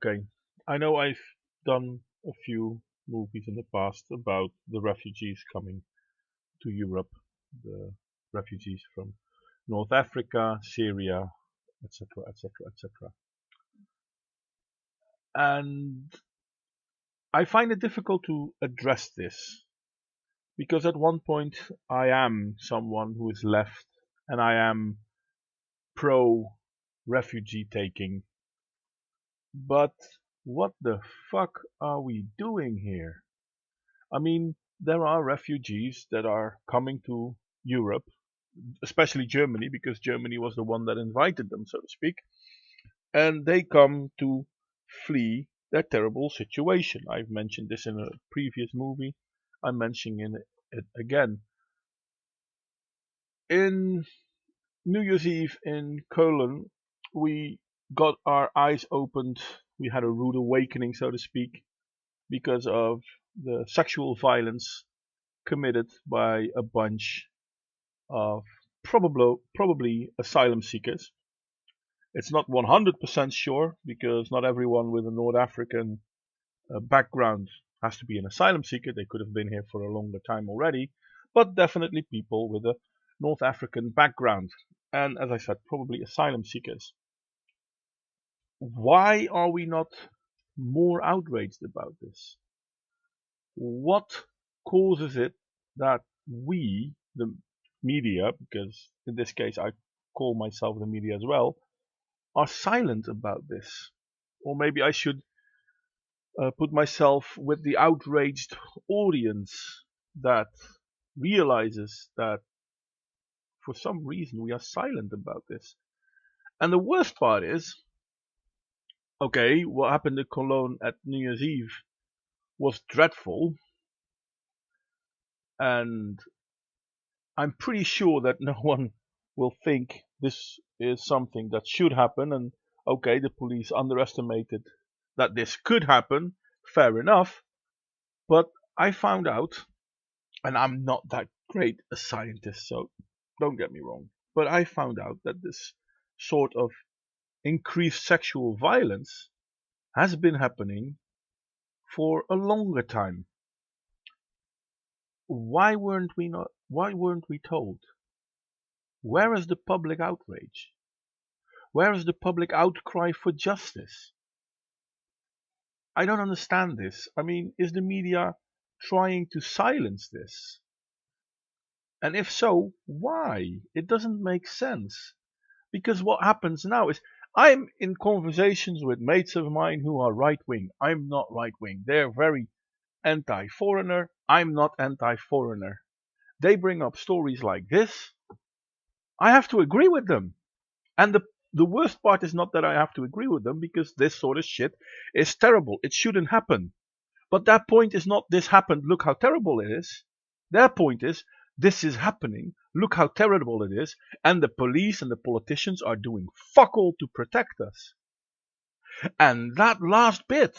Okay, I know I've done a few movies in the past about the refugees coming to Europe, the refugees from North Africa, Syria, etc., etc., etc. And I find it difficult to address this because at one point I am someone who is left and I am pro refugee taking. But what the fuck are we doing here? I mean, there are refugees that are coming to Europe, especially Germany, because Germany was the one that invited them, so to speak, and they come to flee their terrible situation. I've mentioned this in a previous movie. I'm mentioning it again. In New Year's Eve in Cologne, we got our eyes opened. We had a rude awakening, so to speak, because of the sexual violence committed by a bunch of probably asylum seekers. It's not 100% sure because not everyone with a North African background has to be an asylum seeker. They could have been here for a longer time already, but definitely people with a North African background. And as I said, probably asylum seekers. Why are we not more outraged about this? What causes it that we, the media, because in this case I call myself the media as well, are silent about this? Or maybe I should put myself with the outraged audience that realizes that for some reason we are silent about this. And the worst part is, okay, what happened in Cologne at New Year's Eve was dreadful, and I'm pretty sure that no one will think this is something that should happen. And okay, the police underestimated that this could happen, fair enough. But I found out, and I'm not that great a scientist, so don't get me wrong, but I found out that this sort of increased sexual violence has been happening for a longer time. Why weren't we told? Where is the public outrage? Where is the public outcry for justice? I don't understand this. I mean, is the media trying to silence this? And if so, why? It doesn't make sense. Because what happens now is I'm in conversations with mates of mine who are right wing. I'm not right wing. They're very anti foreigner. I'm not anti foreigner. They bring up stories like this. I have to agree with them. And the worst part is not that I have to agree with them because this sort of shit is terrible. It shouldn't happen. But their point is not this happened, look how terrible it is. Their point is this is happening, look how terrible it is, and the police and the politicians are doing fuck all to protect us. And that last bit,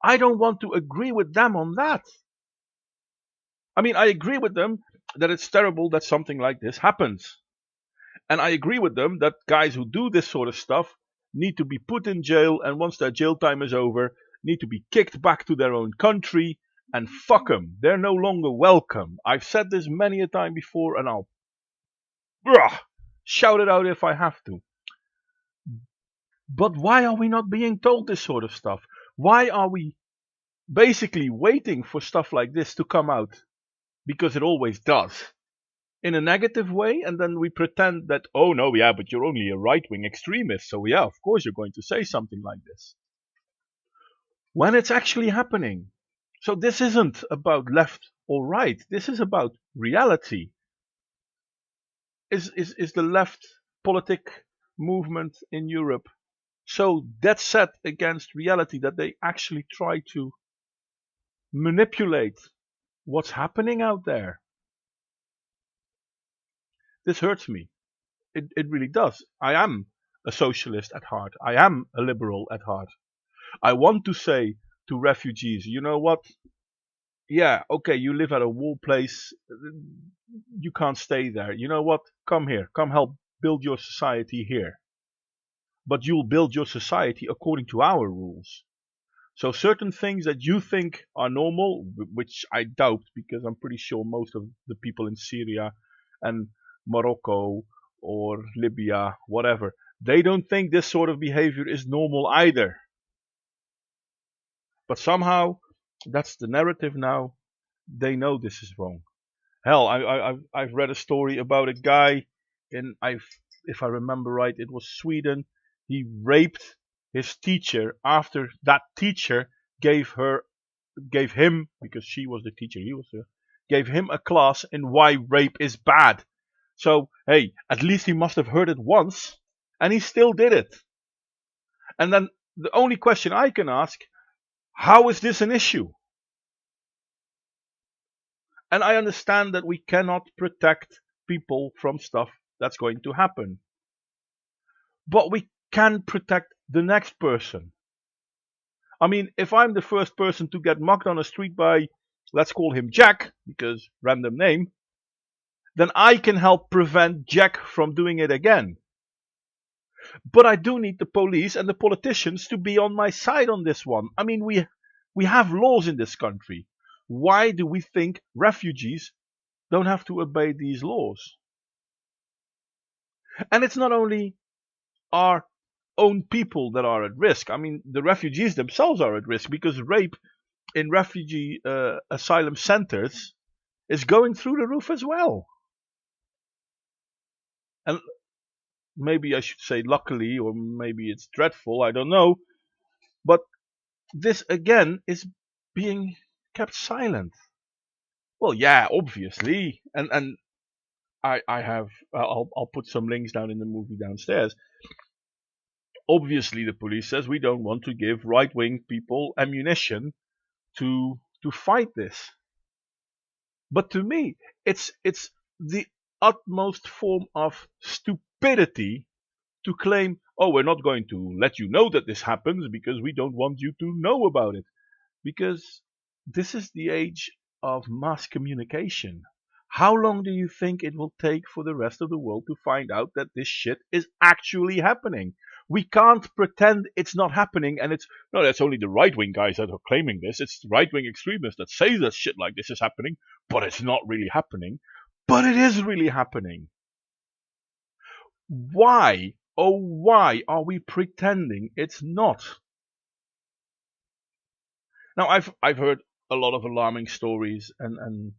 I don't want to agree with them on that. I mean, I agree with them that it's terrible that something like this happens. And I agree with them that guys who do this sort of stuff need to be put in jail, and once their jail time is over, need to be kicked back to their own country and fuck them. They're no longer welcome. I've said this many a time before, and I'll shout it out if I have to. But why are we not being told this sort of stuff? Why are we basically waiting for stuff like this to come out? Because it always does. In a negative way, and then we pretend that, oh no, yeah, but you're only a right wing extremist, so yeah, of course you're going to say something like this. When it's actually happening. So this isn't about left or right, this is about reality. Is the left politic movement in Europe so dead set against reality that they actually try to manipulate what's happening out there? This hurts me. It really does. I am a socialist at heart. I am a liberal at heart. I want to say to refugees, you know what? Yeah, okay, you live at a wall place. You can't stay there. You know what? Come here. Come help build your society here. But you'll build your society according to our rules. So certain things that you think are normal, which I doubt because I'm pretty sure most of the people in Syria and Morocco or Libya, whatever, they don't think this sort of behavior is normal either. But somehow, that's the narrative now. They know this is wrong. Hell, I've read a story about a guy in, if I remember right, it was Sweden. He raped his teacher after that teacher gave her gave him, because she was the teacher, he was gave him a class in why rape is bad. So hey, at least he must have heard it once, and he still did it. And then the only question I can ask: how is this an issue? And I understand that we cannot protect people from stuff that's going to happen. But we can protect the next person. I mean, if I'm the first person to get mugged on the street by, let's call him Jack, because random name, then I can help prevent Jack from doing it again. But I do need the police and the politicians to be on my side on this one. I mean, we have laws in this country. Why do we think refugees don't have to obey these laws? And it's not only our own people that are at risk. I mean, the refugees themselves are at risk because rape in refugee asylum centers is going through the roof as well. And maybe I should say luckily, or maybe it's dreadful, I don't know. But this again is being kept silent. Well, yeah, obviously. And I have, I'll put some links down in the movie downstairs. Obviously, the police says we don't want to give right-wing people ammunition to fight this. But to me, it's the utmost form of stupidity to claim, oh, we're not going to let you know that this happens because we don't want you to know about it. Because this is the age of mass communication. How long do you think it will take for the rest of the world to find out that this shit is actually happening? We can't pretend it's not happening and it's no, that's only the right wing guys that are claiming this. It's right wing extremists that say that shit like this is happening, but it's not really happening. But it is really happening. Why, oh why are we pretending it's not? Now I've heard a lot of alarming stories and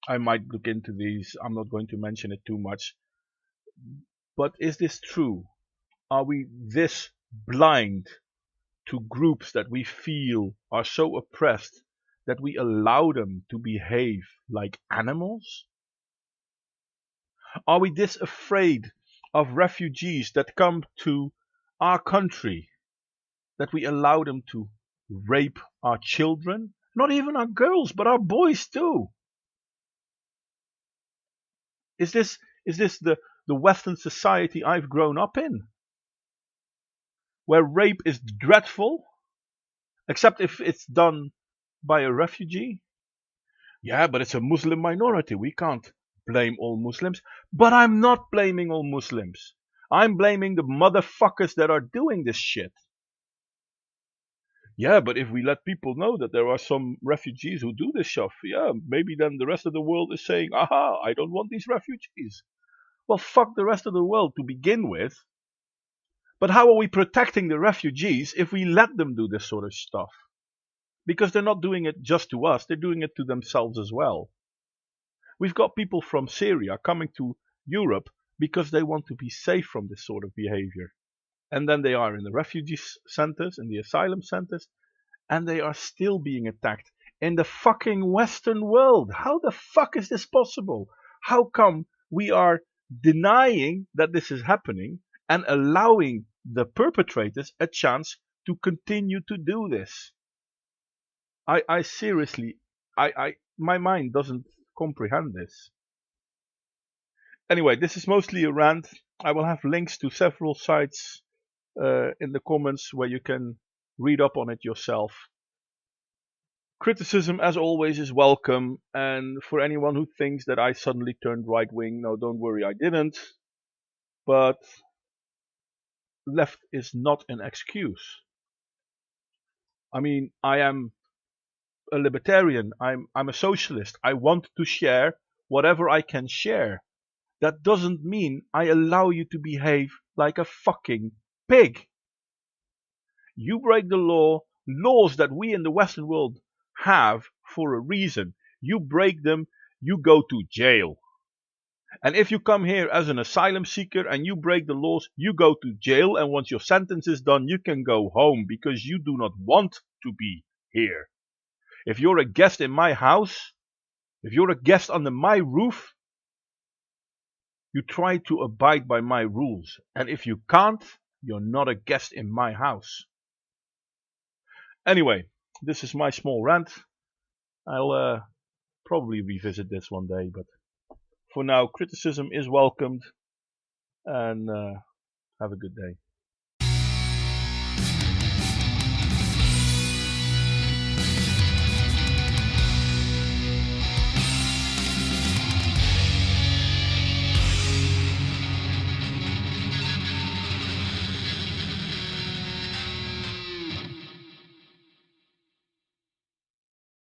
I might look into these. I'm not going to mention it too much. But is this true? Are we this blind to groups that we feel are so oppressed that we allow them to behave like animals? Are we this afraid of refugees that come to our country that we allow them to rape our children? Not even our girls, but our boys too. Is this the Western society I've grown up in? Where rape is dreadful, except if it's done by a refugee? Yeah, but it's a Muslim minority. We can't blame all Muslims. But I'm not blaming all Muslims. I'm blaming the motherfuckers that are doing this shit. Yeah, but if we let people know that there are some refugees who do this stuff, yeah, maybe then the rest of the world is saying, aha, I don't want these refugees. Well, fuck the rest of the world to begin with. But how are we protecting the refugees if we let them do this sort of stuff? Because they're not doing it just to us, they're doing it to themselves as well. We've got people from Syria coming to Europe because they want to be safe from this sort of behavior. And then they are in the refugee centers, in the asylum centers, and they are still being attacked in the fucking Western world. How the fuck is this possible? How come we are denying that this is happening and allowing the perpetrators a chance to continue to do this? I seriously, my mind doesn't comprehend this. Anyway, this is mostly a rant. I will have links to several sites in the comments where you can read up on it yourself. Criticism, as always, is welcome, and for anyone who thinks that I suddenly turned right wing, no, don't worry, I didn't. But left is not an excuse. I mean, I am a libertarian. I'm a socialist. I want to share whatever I can share. That doesn't mean I allow you to behave like a fucking pig. You break the laws that we in the Western world have for a reason. You break them, you go to jail. And if you come here as an asylum seeker and you break the laws, you go to jail. And once your sentence is done, you can go home because you do not want to be here. If you're a guest in my house, if you're a guest under my roof, you try to abide by my rules. And if you can't, you're not a guest in my house. Anyway, this is my small rant. I'll probably revisit this one day, but for now, criticism is welcomed, and have a good day.